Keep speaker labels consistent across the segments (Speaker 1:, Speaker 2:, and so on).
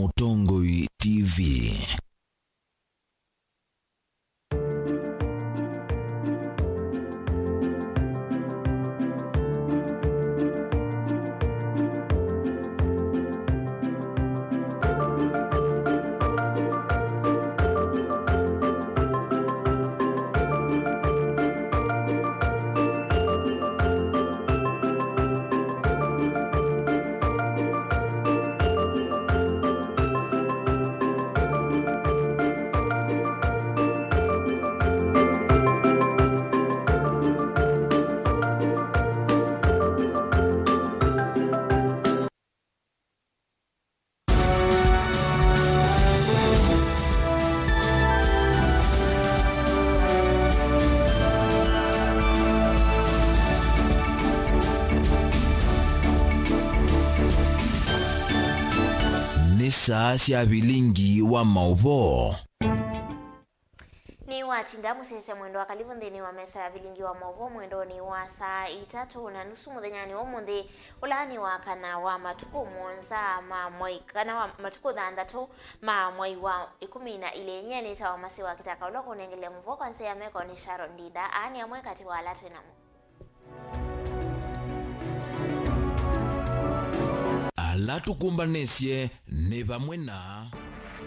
Speaker 1: Mutongoi TV. Saa cia Vilingi wa Mauvoo.
Speaker 2: Ni watinda musese mwendo wa kalivu ndeni wa mesa ya Vilingi wa Mauvoo mwendo ni wa saa 3:30 muthenyani wa muthi ulani wa kana wa matuko monza ma mwai kana wa matuko thandatu ma mwai wa 12 nyeni tawa masi wa kitaka ulo kunengele Mauvoo kwanse ya meko ni Sharon Ndida ani amwe kati wa alatu inamu
Speaker 1: Alatu kumbanesye ne bamwe na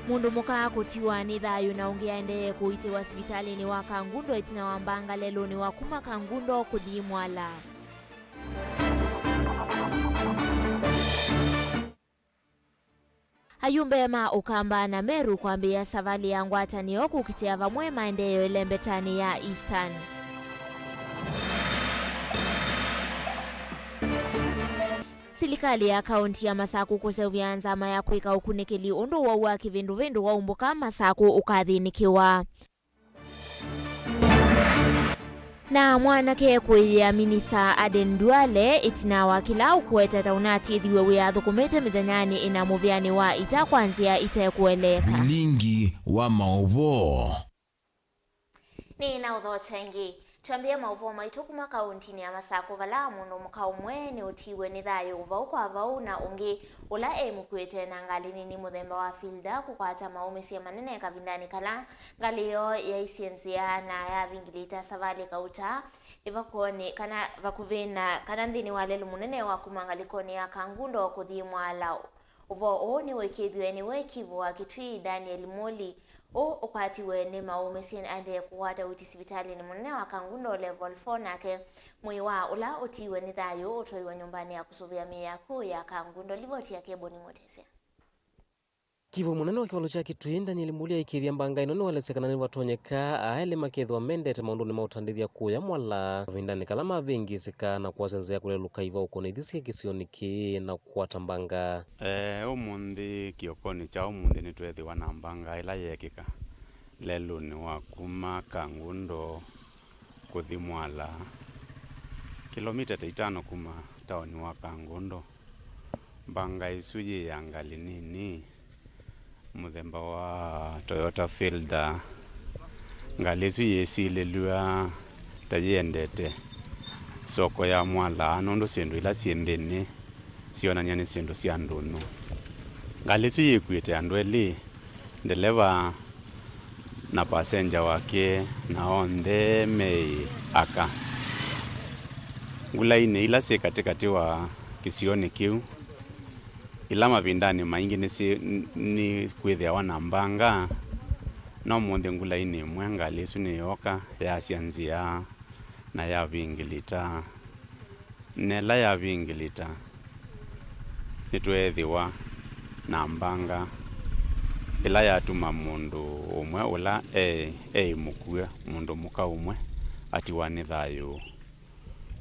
Speaker 2: mundu muka kutiwa ni thayu na ungiende kuitiwa hospitali ni wa Kangundo itina wa mbanga lelo ni wa kuma Kangundo kuthimwala. Ayumbe ma ukamba na Meru kwambia savali ya ngwata ni oku kitia vamwe maendeyo ilembetani ya Eastern. Silikali ya kaunti ya Masaku kusevya nzama ya kuika ukunikili undu wa kivindu wa umbuka Masaku ukathinikiwa. Na mwanake kuya Minister Aden Duale itina wakila ukueta taunati thiwe wia thukumete mithanyani ina muvyani wa ita kwanzia itekueleka.
Speaker 1: Vilingi wa Mauvoo.
Speaker 2: Ni na udho chengi. Tuambie Mauvoo maitukuma kaunti ya Masaku vala mundu muka umwe ni utiwe ni thayu vau kwa vau na ungi ula mukwete na ngali ni muthemba wa filda kukwata maumisi manene kavindani kala ngalio ya isienzia na ya vingilita savali kauta ivakoni kana vakuvina kana ndini walelu munene wa kumangalikoni ya Kangundo kuthimwala uvo ni wekithwe ni wekivu wa kitwi Daniel Moli ukwatiwe ni maumisi ande kuwata uti sibitali ni munene wa Kangundo level 4 nake mwiwa ula utiwe ni thayu utoiwa nyumbani ya kusuvia miyaku ya Kangundo livoti ya kebo ni motese.
Speaker 3: Kivu munene wa kiwalo cha kitwi Daniel Moli ikithia mbanga ino ni walesekana ni watonyeka aele makethwa mendete maundu ni mautandithia kuya mwala vindani kalama vingi sika na kuwasenzea kuleluka iva ukone ithisi kisioni ki na kuwata mbanga.
Speaker 4: Umundi kiokoni cha umundi ni twethiwa na mbanga ila yekika lelu ni wa kuma Kangundo kuthimwala kilomita 5 kuma taoni wa Kangundo. Mbanga isuji ya ngali nini muthemba wa Toyota Fielder ngali isuji esilelua tayendete soko ya mwala nondo sindu ila siendeni sionania ni sindu sia ndunu ngali isuji ikuite andweli ndeleva na passenger wake na onde mei aka ngulaine ila si katikati wa kisioni kiu ila mavindani maingi ni kwithia wana mbanga no munthe ngulaine mwenga lesu ni yoka ya sianzia na ya vingilita nela ya vingilita nitwethiwa na mbanga ila yatuma mundu umwe ula mukue mundu muka umwe atiwa ni thayu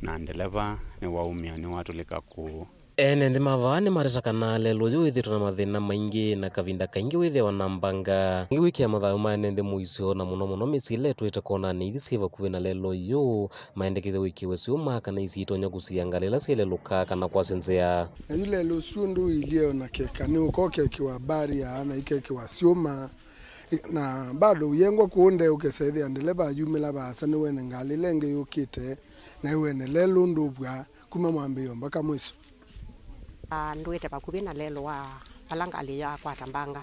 Speaker 4: na ndeleva ni waumia ni watulika ku
Speaker 3: Ndi mavani maritakana lelo yu ithitwa na mathina maingi na kavinda kaingi withiwa na mbanga wiki ya mathayu maende muisio na muno misile twite kona ni ithisiva kuvina lelo yu maendekithe wiki wesiuma kana isitonya kusiangalela sileluka kana kwasenzea
Speaker 5: na yule lusundu ilio na keka ni ukoke kiwa baria na ike kiwa siuma na bado uyengwa kuunde ukesaidia ndeleva yumila basa ni wene ngali lenge yukite na wene lelo ndubwa kuma mwambio mpaka mwiso
Speaker 6: ndwete bakubina lelo wa palangali ya kwata mbanga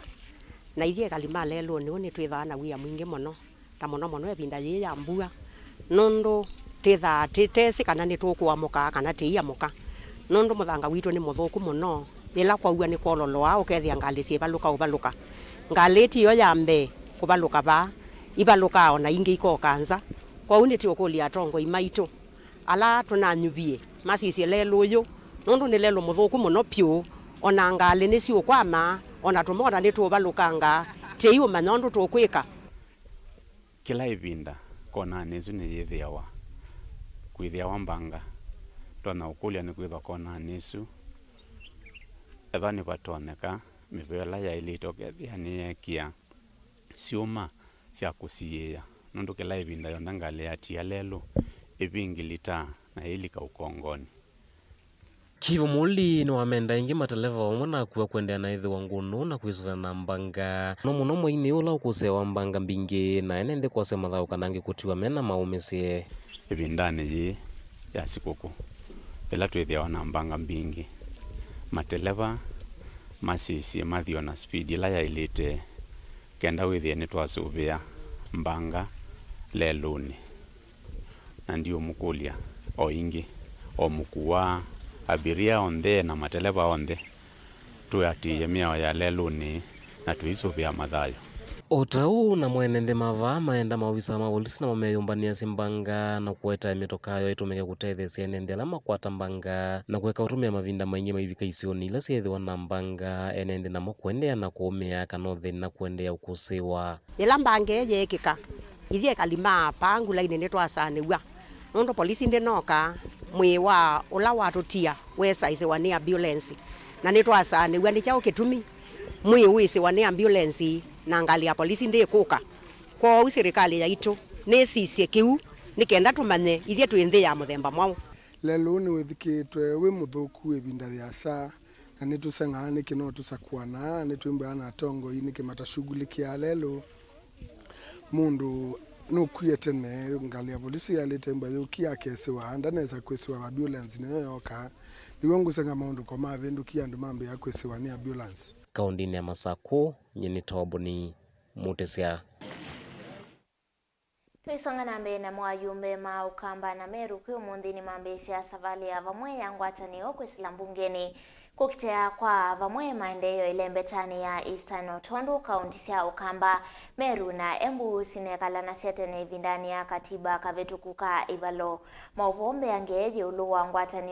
Speaker 6: na ithie kalima lelo ni twitha na wia mwingi muno ta muno ebinda ye ya mbua nondo tetha tetesi kana ni tukwamuka kana tiyamuka nondo muthanga witu ni muthuku muno ila kwaua ni kololoa ukethia ngali cie baluka ngaleti yo yambe kubaluka ba ibaluka ona ingi ikokanza kwa uniti okulia tongo imaitu ala tunanyubie masisi lelo yo nondo ni lelo muthuku muno pyu ona ngali ni cio kwama ona tumora ni tubalukanga teiyo manondo tukwika
Speaker 4: kila ibinda kona nezu ni yithiawa kwithiawa mbanga tona ukulia ni kwitha kona nesu ethani batoneka mivela ya ilitokethia ni yekia siuma cia kusiia nundu kila ibinda yonda ngali atia lelo ibingilita na ilika ukongoni
Speaker 3: Kivu muli ni wamenda ingi mateleva omwe na kuwa kuendea na ithi wangunu na kuisuza na mbanga no muno mwaini ula ukusewa mbanga mbingi na ene ndi kwase mathau kanangi kutiwa mena maumisie
Speaker 4: ibindani yi ya sikuku ila twithia na mbanga mbingi mateleva masisi mathio na speed ila ya ilite kenda withia ni twasuvia mbanga leluni na ndio mukulia o ingi o mukuwa abiria onde na mateleva onde tuyatie miao ya leluni na tuisuvia mathayo
Speaker 3: Otau na mwenende mavaa maenda mawisa mapolisi na mameyumbania simbanga na kuweta mitokayo itumike kutethesia enende ala makwata mbanga na kuweka utumia mavinda maingi maivika isioni ila siethiwa na mbanga enende namo kuendea na kuumia kanothe na kuendea ukusiwa
Speaker 6: ila mbanga yekika ithie kalima pangu laini ni twasaniwa nondo polisi ndinoka mwiwa ula watutia wesa ise wani ambulance na ni twasaniwa ni chao kitumi mwi wise wani ambulance na ngali ya polisi ndikuka kwa serikali ya itu nesisie kiu nikenda tumanye ithie twinthi ya muthemba mwao
Speaker 5: lelo ni withikitwe wi muthuku ebinda ya saa na nitusenga ni kino tusakwana ni twimba na tongo ini kimata shughuli kia lelo mundu no kuyetene ngali ya polisi ya letemba yukia kesi wa ndaneza kwesi wa ambulance ne yoka niwongu senga maundu kwa mavendu kia ndu mambe ya kwesi wa ni ambulance
Speaker 3: kaundini ya Masako nyini tobuni mutesia
Speaker 2: Tuisonga na mbe na mwayumbe maukamba na meru kio mundini mambe siasa vali ya vamwe ya ngwatani okwesila mbungeni kukitea kwa vamwe maendeyo ilembe tani ya Eastern Otondu kaunti sia Ukamba Meru na Embu sinekala na siatene vindani ya katiba kavetukuka Ivalo Mauvoo angeeje uluwa ngwatani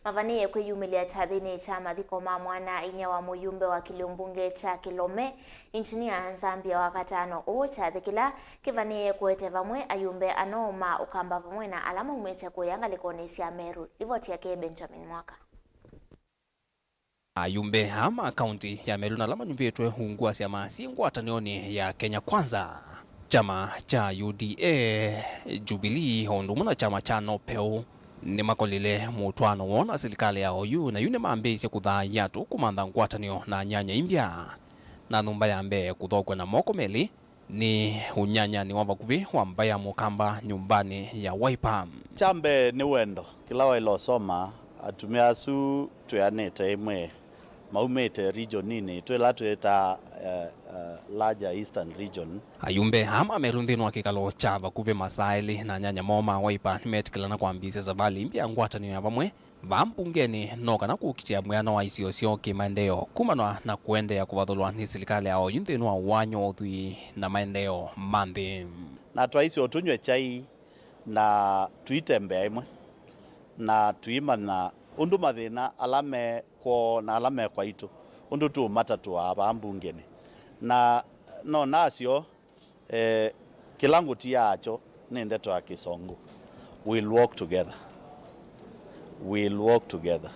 Speaker 2: mavanie kweyumilia chathini cha mathiko mwana inya wa muyumbe wa kiliumbunge cha Kilome inchini ya Zambia wakatano chathikila kivanie kuete vamwe ayumbe anoma Ukamba vamwe na alama umecha kuyanga likonesia Meru livoti yake Benjamin Mwaka
Speaker 7: ayumbe hama kaunti ya Meru na lama nyumvietwe hungua siama ngwatanioni ya Kenya Kwanza chama cha UDA Jubilee hondu muna chama cha Nopeu ni makolile mutwano wona serikali ya OU na yune maambisi kuthaya tu kumantha ngwatanio na nyanya imbya na numba ya mbe kuthokwe na moko meli ni unyanya ni wabakuvi wa mbaya mukamba nyumbani ya Wiper
Speaker 8: chambe ni wendo kila wailosoma atumia su tuyanete imwe maumete region nini twela tweta larger eastern region
Speaker 7: ayumbe hama merundhino wa kikalo cha bakuve masaili na nyanya moma Wiper nimetikila na kwambise zabali mbya ngwatanio ya vamwe vampungeni noka na kukitia mwana wa isiosio kimaendeo kumanwa na kuendea kuvathulwa ni serikali yao yunthino wa wanyo uthui na maendeo manthi
Speaker 8: na twaisi otunywe chai na tuitembea imwe na tuima na undu mathina alame kwa itu undu tu matatu aba mbungeni na no nasio kilangu tiacho ni ndeto ya Kisongo we'll walk together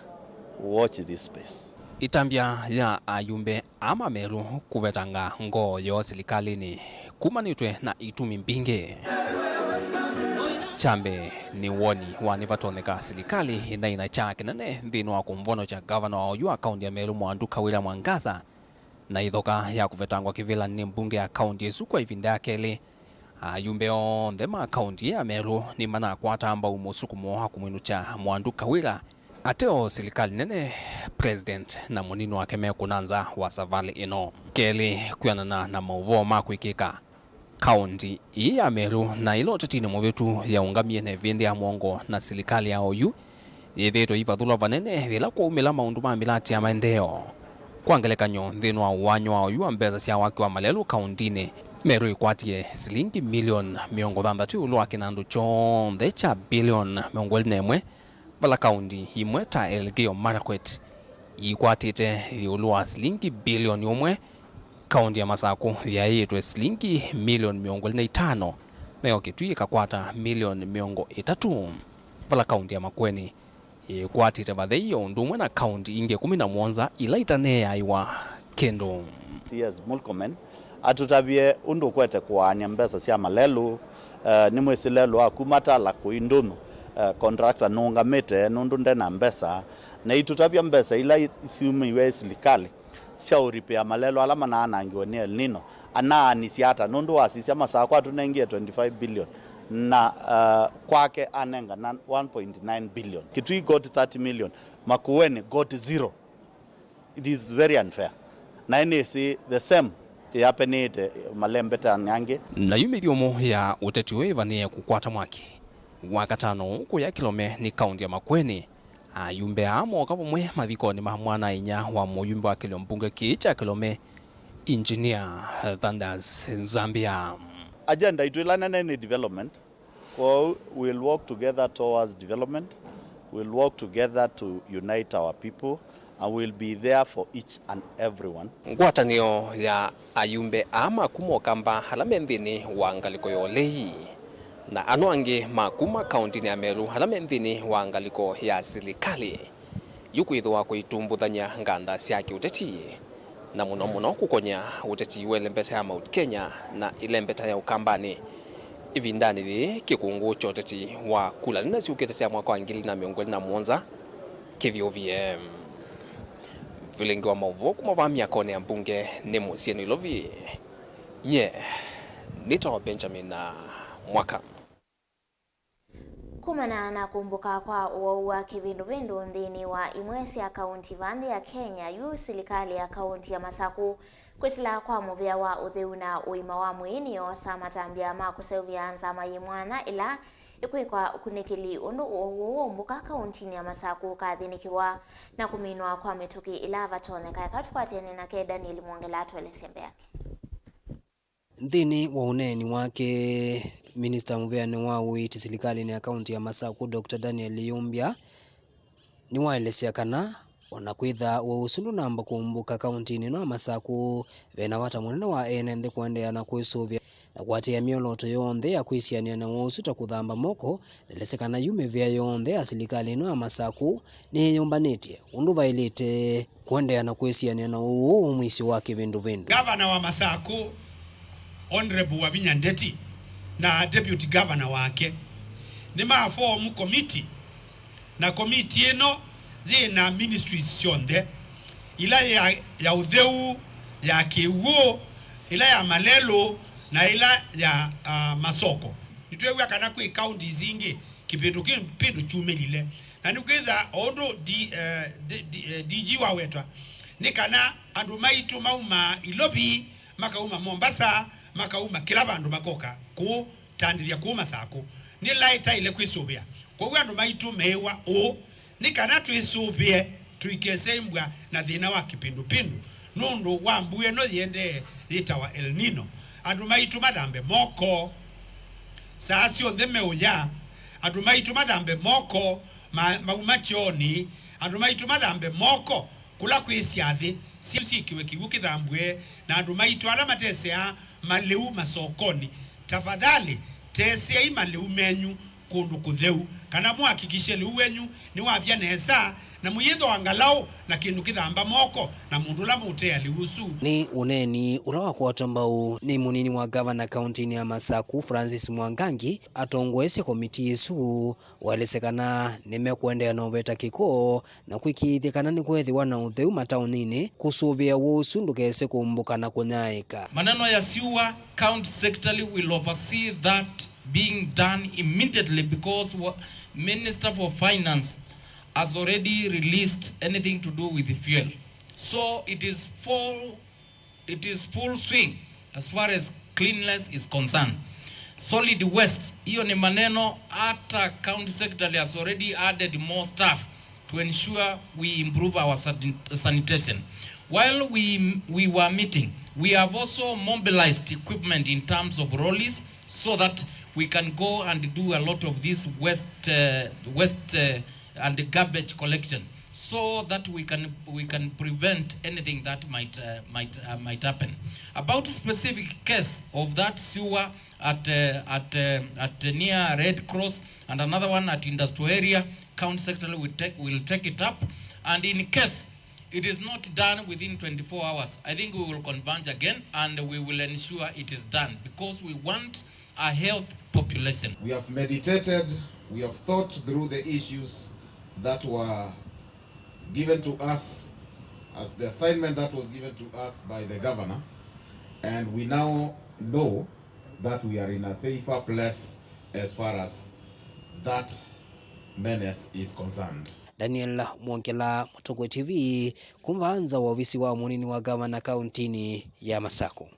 Speaker 8: watch this space
Speaker 7: itambia ya ayumbe ama Meru kuvetanga ngo yo serikalini kumanitwe na itumi mbingi chambe ni woni wanivatoneka serikali na ina chake nane mbinu wa kumvono cha governor wa OU akaunti ya Meru Mwandu Kawira Mwangaza na ithoka ya kuvetangwa kivila ni mbunge ya akaunti yesu kwa ivinda yake ayumbe on the akaunti ya Meru ni mana kwata amba umusukumo kumwinu cha Mwandu Kawira Ateo serikali nene president na munini wake mekunanza wa savali ino keli kuyanana na Mauvoo makwikika kaunti hii ya Meru na ilo tetini mwetu ya ungamie ne vindi ya mwongo na serikali ya OU yetheto ivathulwa vanene vila kwa umila maundu ma milati ya maendeo kwangelekanyo nthino wa uwanyo wa OU ambeza sia waki wa malelu kauntini Meru ikwatie silingi milioni 60 ulwa kinandu chonthe cha bilioni 21 vala kaunti imwe ta Elgeyo Marakwet ikwatite ulwa silingi bilioni 1 kaunti ya Masako yaitwe silingi milioni 25 nayo Kitui ikakwata milioni 30 vala kaunti ya Makueni ikwatite vatheio ndumwe na kaunti inge 17 ila itane yaiwa kendo.
Speaker 8: Yes, Mulkomen atutabie undu kwete kuania mbesa sia malelu ni mwesi lelu akumata la kuindunu contractor nungamite nundu ndena mbesa na itutabia mbesa ila isiume iwe serikali sia uripea malelu alama na anangiwa ni El Nino anaani siata nundu wasisi Masako atunengia 25 billion na kwake anenga 1.9 billion. Kitui got 30 million, Makueni got 0. It is very unfair. Na NSC the same yapenite malembeta nyange
Speaker 7: na yumithiomo ya uteti wevanie kukwata mwaki wakatano kuya kilome ni kaunti ya Makueni ayumbe amo kavumwe mathikoni ma mwana inya wa muyumbe wa kilombunge kicha kilome engineer Thunders Zambia.
Speaker 8: Agenda itulana nene development, so we'll work together towards development, we'll work together to unite our people and we'll be there for each and everyone.
Speaker 7: Ngwatanio ya ayumbe ama kumokamba halamendhini wa ngaliko yolei na anuange makuma kaunti ya Meru halamendhini wa ngaliko ya serikali yukwithwa kuitumbuthanya nganda siaki uteti na muno kukonya uteti welembeta ya Mount Kenya na ilembeta ya ukambani ivindani thi kikungu choteti wa kula nina siukete sia mwaka wa 2017 KVOVM. Vilingi wa Mauvoo kumavamia kone ya mbunge ni musienu ilovi nye nita wa Benjamin na mwaka
Speaker 2: kumana na kumbuka kwa uwa kivindu ndini wa imwesi ya kaunti vandi ya Kenya yu serikali ya kaunti ya Masako kwisila kwa muvia wa utheu na uima wa mwinio sa matambia ma kuseuvia nzama yimwana ila ikwikwa kunikili undu uwo mbuka kaunti ya Masako kathinikiwa na kuminwa kwa mituki ila vatoneka yakatukwatiene na ke Daniel Mwongela atwelesembe yake.
Speaker 9: Ndini wa uneni wake Minister Muveane wa uiti serikali ni akaunti ya Masako Dr. Daniel Yumbia ni waelesea kana wanakwitha wa usundu namba kumbuka kaunti ni no Masako vena wata munene wa enende kuendea na kuisuvia na kwatia mioloto yonthe ya kwisiania na usuta kuthamba moko nelesekana yume vya yonthe ya serikali no Masako ni nyumbanite undu vailite kuendea na kwisiania na mwisi wake vindu.
Speaker 10: Governor wa Masako Honorable Wavinya Ndeti na Deputy Governor wake ni form committee na committee ino zina ministries sionde ila ya utheu ya kiuo ila ya malelo na ila ya masoko nitwewa kana kwi county zingi kipindu chumelile na nikwitha ondo DG wa wetwa ni kana andu maitu mauma Ilobi makauma Mombasa makauma kila bandu makoka ku tandithia ku Masako ni laita ile kwisubia kwa hiyo andu maitu mewa o ni kana twisubie tuikese mbwa na thina wa kipindu nundu wa mbuye no yende yitawa El Nino andu maitu madhambe moko saasio theme uya andu maitu madhambe moko maumachoni andu maitu madhambe moko kula kwisiathi sikiwe kigukithambwe na andu maitu ala matesea maleu masokoni tafadhali tesea imaleu menyu kundu kutheu kana muhakikishe liu wenyu ni wabia nesa na muyitho angalau na kindu kithamba moko na mundu la mutea liusu.
Speaker 9: Ni uneni ulawa kwa tambau ni munini wa governor county ya Masako Francis Mwangangi atongwese komiti yesu walesekana nimekuendea na uveta kiko na kwikithikana ni kwethiwa na utheu mataunini kusuvia wusu ndukese kumbuka na kunyaika.
Speaker 11: Maneno ya siwa county secretary will oversee that being done immediately because Minister for Finance has already released anything to do with the fuel. So it is full swing as far as cleanliness is concerned. Solid waste, hiyo ni maneno, hata county secretary has already added more staff to ensure we improve our sanitation. While we were meeting, we have also mobilized equipment in terms of rollies so that we can go and do a lot of this waste and garbage collection, so that we can prevent anything that might happen. About a specific case of that sewer at near Red Cross and another one at industrial area, county secretary will take it up, and in case it is not done within 24 hours, I think we will converge again and we will ensure it is done, because we want a health population.
Speaker 12: We have meditated, we have thought through the issues that were given to us as the assignment that was given to us by the governor, and we now know that we are in a safer place as far as that menace is concerned.
Speaker 9: Daniel Mwongela, Mutogwe TV, kumvanza wa ofisi wa munini wa gavana kauntini ya Masako.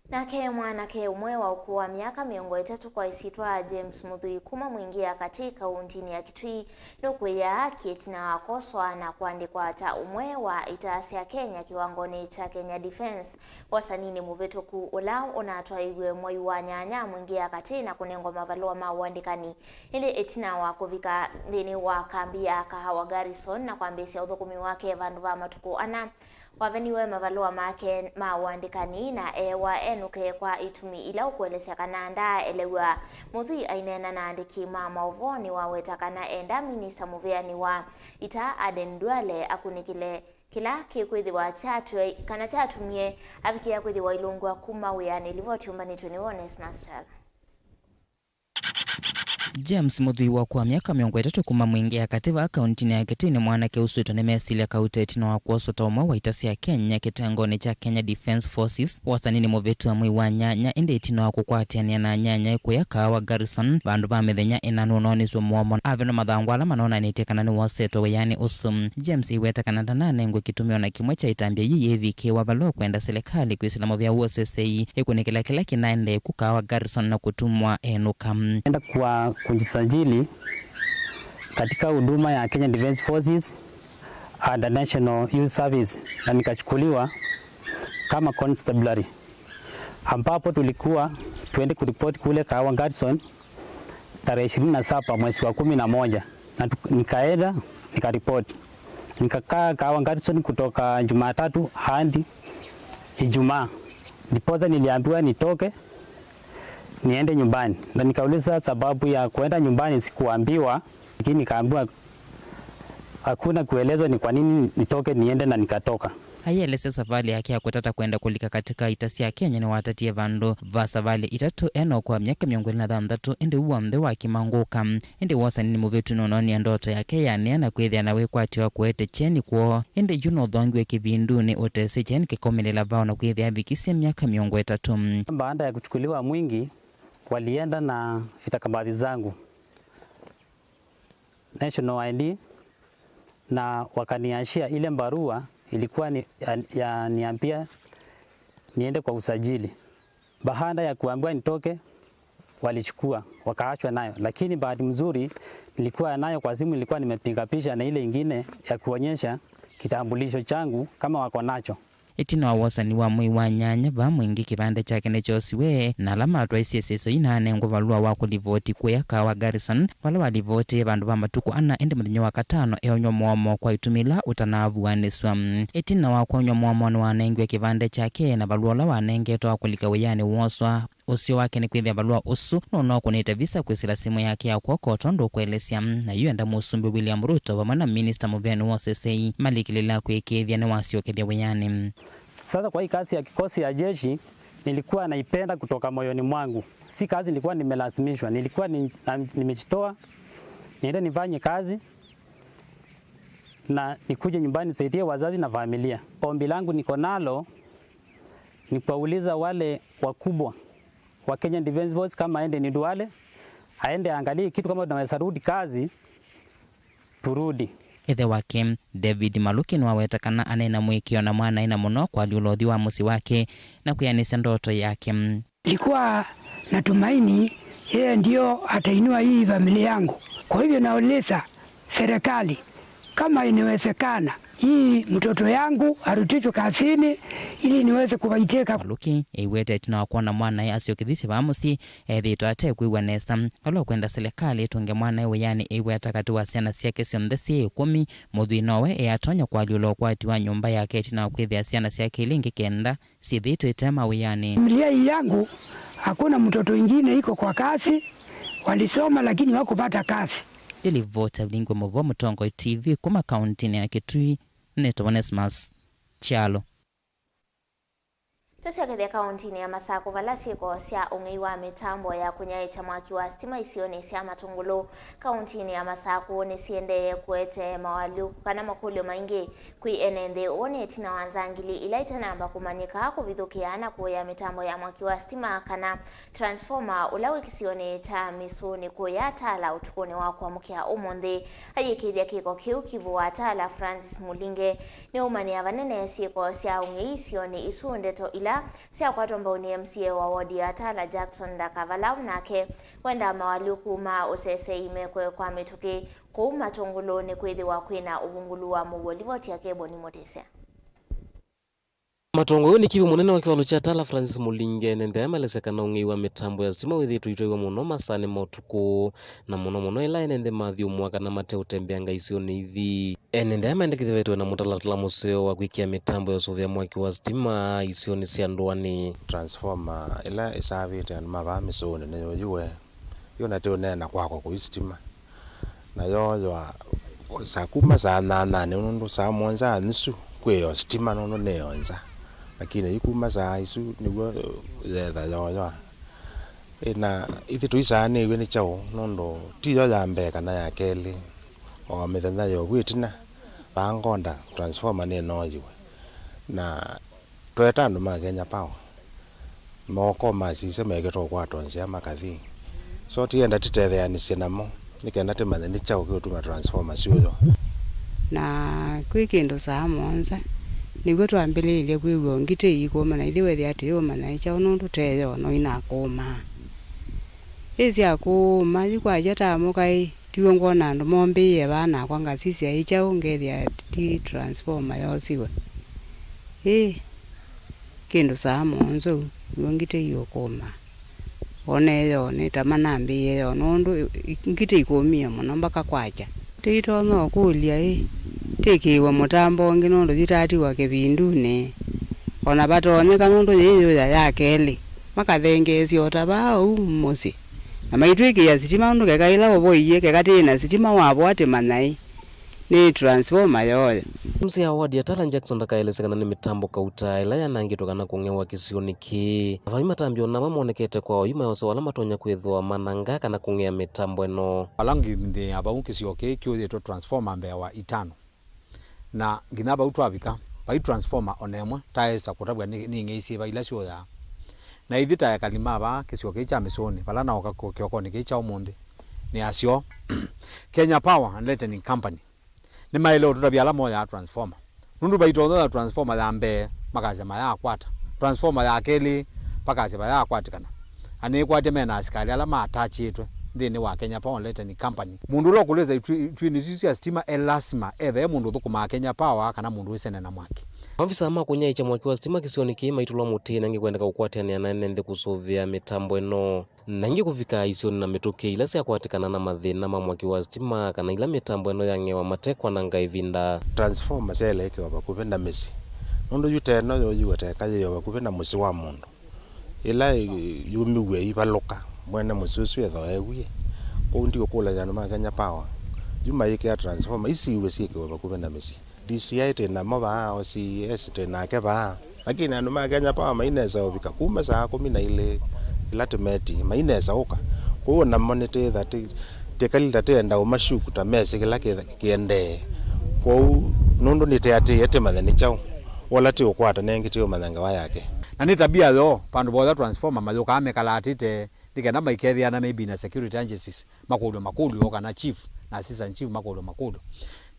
Speaker 2: Nake mwanake umwe wa ukuu wa miaka 3 kwa isitwa James Muthui kuma mwingia katika untini ya Kitui nukuya kitina wakoswa na kuandikwa cha umwe wa itasi ya Kenya kiwangoni cha Kenya Defense wasanini muveto ku ulao unatoa igwe mwayu wa nyanya mwingia katina kunengo mavaloa mauandikani ili itina wakuvika dhini wakambia kahawa Garrison na kuambisia udhukumi wake vandu va matuku ana waveniwe mavaloa make mauandikani na ewa enuke kwa itumi ila ukuelesea kananda elewa Muthui ainena na andiki Mauvoo ni wawetakana enda minista muveani wa ita Aden Duale akunikile kila kikwithiwa kana chatumie afikia kwithiwa ilungwa kuma wiani livoti umbani Honest Master.
Speaker 13: James Muthui wa kwa miaka 3 kuma mwingia katika kauntini ya Kitui ni mwanake usuito ni mesili ya kauteti na wakuoso tauma wa itasi ya Kenya kitangoni cha Kenya Defense Forces wasanini muvetu wa mwi wa nyanya indi itino wa kukwatiania na nyanya kuya kahawa Garrison bandu ba mithenya inanunoni swa muomo aveno mathangwala manona nitekana ni waseto we yani usum. James iweta kananda nane ngwe kitumio na kimwe cha itambia UAVK wavalo kwenda serikali kuisilamo vya USSA ikunikila kila kinaende kukahawa Garrison na kutumwa enukam
Speaker 14: enda kwa kujisajili katika huduma ya Kenya Defense Forces and National Youth Service na nikachukuliwa kama constabulary, ambapo tulikuwa tuende kuripoti kule Kahawa Garrison tarehe 27 mwezi wa 11 na nikaenda nikaripoti. Nikakaa Kahawa Garrison kutoka Jumatatu hadi Ijumaa. Ndiposa niliambiwa nitoke niende nyumbani, na nikauliza sababu ya kuenda nyumbani sikuambiwa, lakini nikaambiwa hakuna kuelezwa ni kwa nini nitoke niende, na nikatoka.
Speaker 13: Ayelese safari yake ya kutata kwenda kulika katika itasi ya Kenya ni watatie vandu va safari itatu eno kwa miaka 23 indi uamde wa kimanguka indi wasanini muvetu nononi ya ndoto yake yani na kwithia na wekwatiwa kuete cheni kuo indi yuno dhongwe kivinduni utesi cheni kikomelela vao na kwithia vikisi miaka 3.
Speaker 14: Baada ya kuchukuliwa mwingi walienda na vitakabadhi zangu National ID na wakaniashia ile barua ilikuwa niambia niende kwa usajili. Baada ya kuambiwa nitoke walichukua wakaachwa nayo, lakini bahati mzuri nilikuwa nayo kwa simu, nilikuwa nimepingapisha na ile ingine ya kuonyesha kitambulisho changu kama wako nacho.
Speaker 13: Itina wasani wa mwi wa nyanya ba mwingi kibande chake ne chosiwe na alama atwa isiseso inane ngovalua wa kulivoti kuya Kahawa Garrison wala walivoti bandu ba matuku ana ende muthinyo wa 5 eonyo mwomo kwa itumila utanavu waniswa. Itina wa kwa onyo mwomo ni wanengwe kibande chake na baluola wanenge toa kulika weyani woswa usio wake ni kwithia balua usu no kunita visa kwisila simu yake ya kwoko tondo kuelesya na yuenda musumbi William Ruto wamana minister muveni wa SSA malikilila kwekethia ni wasio kethia weyani.
Speaker 14: Sasa kwa hii kazi ya kikosi ya jeshi nilikuwa naipenda kutoka moyoni mwangu. Si kazi nilikuwa nimelazimishwa, nilikuwa nimejitoa niende nifanye kazi na nikuje nyumbani nisaidie wazazi na familia. Ombi langu niko nalo ni kuuliza wale wakubwa wa Kenya Defense Force kama aende ni Duale aende angalie kitu kama tunaweza rudi kazi turudi.
Speaker 13: Ithe wake David Maluki niwawetakana anena mwikio na mwana ina muno kwa liulothi wa musi wake na kuyanisa ndoto yake.
Speaker 15: Ilikuwa natumaini yeye ndio atainua hii familia yangu. Kwa hivyo nauliza serikali kama inawezekana hii mtoto yangu arutishwe kazini ili niweze kuwaiteka.
Speaker 13: Maluki iwete tina wakuona mwana ya asiokithisi wa musi thito ate kuiwa nesa alo kwenda serikali tunge mwana we yani iweta katiwa siana siake sionthesi 10 muthui nowe atonya kwa liulo kwatiwa nyumba yake tina kwithia siana siake ilingi kenda si thito itema we yani.
Speaker 15: Familia yangu hakuna mtoto mwingine iko kwa kazi, walisoma lakini hawakupata kazi.
Speaker 13: Dilivota Vilingi Mauvoo Mutongo TV kuma kaunti ya Kitui Neto Onesmus Chalo.
Speaker 2: Tusiakithia kauntini ya Masako valasiko sia ung'ei wa mitambo ya kunyaicha mwaki wa stima isione sia matungulu. Kauntini ya Masako nisiende kuete mawaliu kana makulio maingi kui enende one tina wanzangili ilaita namba kumanyika kuvithukiana kuya mitambo ya mwaki wa stima kana transformer ulawe kisione cha misuni kuya tala utukone wa kuamukia umonde. Ayikithia kiko kiu kivu wa tala Francis Mulinge ni umani ya vanene siko sia ung'ei isione isundeto ila sia kwa tombo ni MCA wa wadi ya Tala Jackson Dakavala nake wenda mawaliu kuma usese imekwe kwa mituki kuma tungulu ni kwethi wa kwina uvungulu wa Mauvoo livoti ya kebo ni motesia.
Speaker 3: Matongo ni kivu munene wa kiwalo cha Tala Francis Mulinge nende amalezekana ung'ei wa mitambo ya stima withitu itwa muno masane motuku na muno ila nende mathiu mwaka na mate utembeanga isione ithi nende amendekithitwe na mutalatala museo wa kwikia mitambo ya suvia mwaki wa stima isione cia ndwani.
Speaker 16: Transformer ila isavite and mava misone ne yoyue yona te nena kwako ku stima na yoyo sakuma sana ne undu sa monza nisu kweyo stima nono ne yonza lakini ikuma saa isu niwo yetha yoyo ina ithi tuisane iwe ni chao nondo tiyo ya mbeka na ya keli o mithenya yo gwitina bangonda transformer ne noyo na twetano ma Kenya Power moko masise megeto kwa tonsia makathi so tienda titetheanisia namo nikenda temane ni chao gutuma transformer cio
Speaker 17: na kwikindu saa monza niguo twambiriirie kwiwa ngite ikuma na ithiwe thia ati yuma na icha nundu teyo no inakuma isi akuma yikwaja tamukai tiwo ngona andu mombiie bana kwa ngasisi ya icha ungethia ti transformer yosiwe kindu saa monzo ngite yokuma oneyo nitamanambiie yo nundu ngite ikumia muno mpaka kwacha tito no kulia tikiwa mutambo ngi nundu jitatiwa kibindune ona batonyeka nundu yiyo ya keli makathengesio otabao musi na maitwiki ya sitima nundu kekaila oboiye kekatina sitima wabo ati manai ni transformer yoyo.
Speaker 3: Msia wadi ya Tala Jackson Dakaelezekana ni mitambo kauta ila yanangitokana kung'ewa kisioni ki avai matambio na mamonekete kwa oyuma yose wala matonya kwithwa mananga kana kung'ea mitambo eno
Speaker 18: alangi ndi abau kisio ki kyuthitwo transformer mbewa itano na nginaba utwavika bai transformer onemwe taesa kutabwa ni ng'eisi ba ila cio ya na ithita ya kalima ba kisio ki cha misoni bala na okako ni ki cha umundi ni acio Kenya Power and Lighting Company ni mailo tutabia la moya transformer nundu baitotha transformer ya mbe makazema ya kwata transformer ya keli pakazema ya kwatikana ani kwate mena askali ala matachitwe ndini wa Kenya Power Lighting Company mundu lo kuleza twini sisi stima elasma ethe mundu thukuma Kenya Power kana mundu wisene na mwaki
Speaker 3: Ofisa ama kunyaicha mwaki wa stima kisioni ki maitulwa muti nangi kwenda kukwatiania na nende kusovia mitambo eno nangi kufika isioni na mituki ila sia kwatikana na mathina ma mwaki wa stima kana ila mitambo eno yangewa matekwa na ngaivinda
Speaker 16: transformer sele ke bakupenda mesi nondo yute no yoyuete kaje yo bakupenda musi wa mundu ila yumiwe ibaloka mwene mususu etho ewie kundi okula jana ma Kenya Power juma yake ya transformer isiwe sieke bakupenda mesi DCI tena maba OCS tena keba lakini anu ma Kenya Power maineza obika kuma saa 10 ile ilatimeti maineza oka ko na monitor that tekalita tenda umashuku ta mesi kila kiende ko nondo nite ati yete madhani chao wala ti okwata nengi ti madhanga wa yake
Speaker 18: na ni tabia yo pandu boda transformer mazoka amekala atite dikenda maikethia na maybe na security agencies makulu kana chief na assistant chief makodo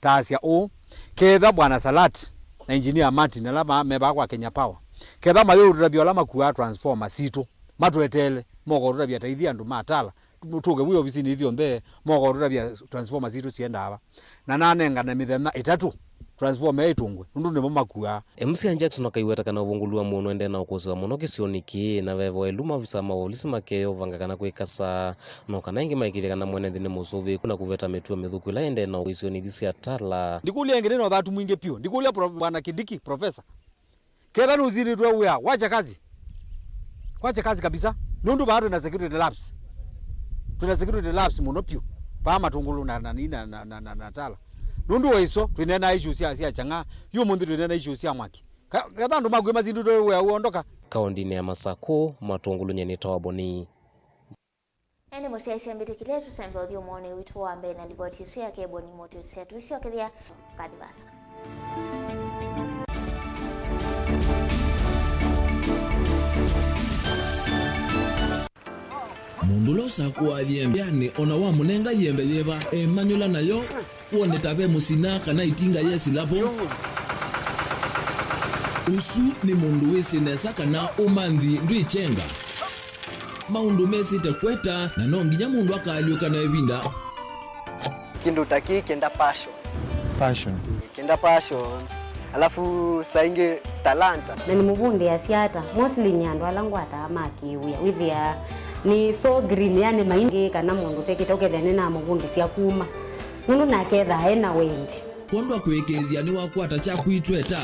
Speaker 18: tasia o ketha bwana Salat na engineer Martin alama meba kwa Kenya Power ketha mayo rurabio alama ku transformer sito matwetele moko rurabia taithia ndu matala tuge buyo bisini ithio nthe moko rurabia transformer sito cienda aba na nanenga na mithena itatu transformer itungwe ndu ne mamakua
Speaker 3: MC Jackson akaiweta kana uvungulua muno ende na ukozi wa muno kisioniki na vevo eluma visa mavolisi makeo vanga kana kwikasa no kana ingi maikithia kana mwene thine musuvi kuna kuveta metua mithuku ila ende na uisioni thisi atala
Speaker 18: ndikulia ngine no thatu mwinge pio ndikulia bwana Kidiki professor ketha nuzini twa uya wacha kazi kabisa nundu bado na security labs tuna security labs muno pio pa matungulu na tala nundu weiso twinena issues cia changa yu mundu twinena issues cia mwaki ketha ndu magwe mazindu twa uya uondoka
Speaker 3: kaundini ya Masako matungulu nyeni tawaboni
Speaker 2: ene musiaisi ambitikile tusembe othio mwone witu wa mbe na liboti isu ya keboni moto isia tuisio kithia kadibasa
Speaker 1: mundu losa kwa yembe yani ona wa munenga yembe yeba emanyula nayo wone tabe musina kana itinga yesi lapo usu ni mundu wese nesa kana umanthi ndu ichenga maundu mesi te kweta na nonginya mundu akaliuka na ebinda
Speaker 19: kindu taki kenda passion alafu sainge talanta
Speaker 20: na ni mubundi ya siata mostly nyando alangwata amakiuya withia ni so green yani maingi kana mundu tekita ukethene na mubundi cia kuma mundu naketha ena wendi
Speaker 1: kondo kwekethia ni wakwata cha kuitweta